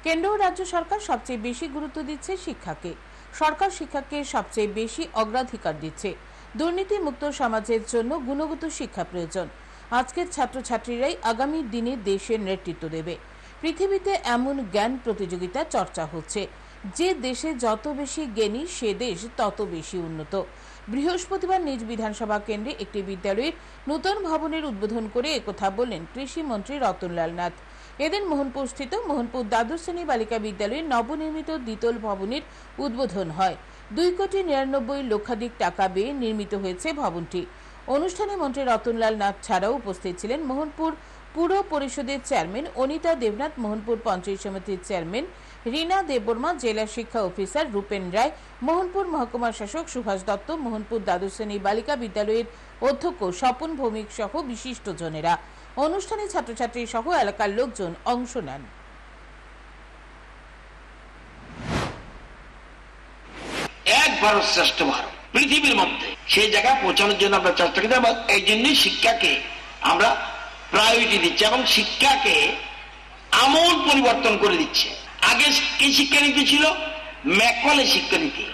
কেন্দ্র ও রাজ্য সরকার সবচেয়ে বেশি গুরুত্ব দিচ্ছে শিক্ষাকে। সরকার শিক্ষাকে সবচেয়ে বেশি অগ্রাধিকার দিচ্ছে। দুর্নীতি মুক্ত সমাজের জন্য গুণগত শিক্ষা প্রয়োজন। আজকের ছাত্রছাত্রীরাই আগামী দিনে দেশের নেতৃত্ব দেবে। পৃথিবীতে এমন জ্ঞান প্রতিযোগিতা চর্চা হচ্ছে, যে দেশে যত বেশি জ্ঞানী সে দেশ তত বেশি উন্নত। বৃহস্পতিবার নিজ বিধানসভা কেন্দ্রে একটি বিদ্যালয়ের নতুন ভবনের উদ্বোধন করে একথা বললেন কৃষি মন্ত্রী রতনলাল নাথ। এদিন মোহনপুরস্থিত মোহনপুর দ্বাদশ শ্রেণী বালিকা বিদ্যালয়ের নবনির্মিত দ্বিতল ভবনের উদ্বোধন হয়। 2,99,00,000 টাকা ব্যয়ে নির্মিত হয়েছে ভবনটি। অনুষ্ঠানে মন্ত্রী রতনলাল নাথ ছাড়াও উপস্থিত ছিলেন মোহনপুর পুর পরিষদের চেয়ারম্যান অনিতা দেবনাথ, মোহনপুর পঞ্চায়েত সমিতির চেয়ারম্যান রীনা দেববর্মা, জেলা শিক্ষা অফিসার রূপেন রায়, মোহনপুর মহকুমা শাসক সুভাষ দত্ত, মোহনপুর দ্বাদশ শ্রেণী বালিকা বিদ্যালয়ের অধ্যক্ষ স্বপন ভৌমিক সহ বিশিষ্টজনেরা। অনুষ্ঠানে ছাত্রছাত্রী সহ এলাকার লোকজন অংশ নেন। এক ভারত শ্রেষ্ঠ ভারত পৃথিবীর মধ্যে সেই জায়গায় পৌঁছানোর জন্য আমরা চেষ্টা করছি এবং এই জন্যই শিক্ষাকে আমরা প্রায়োরিটি দিচ্ছি এবং শিক্ষাকে আমূল পরিবর্তন করে দিচ্ছে। আগে কি শিক্ষানীতি ছিল? ম্যাকলে শিক্ষানীতি।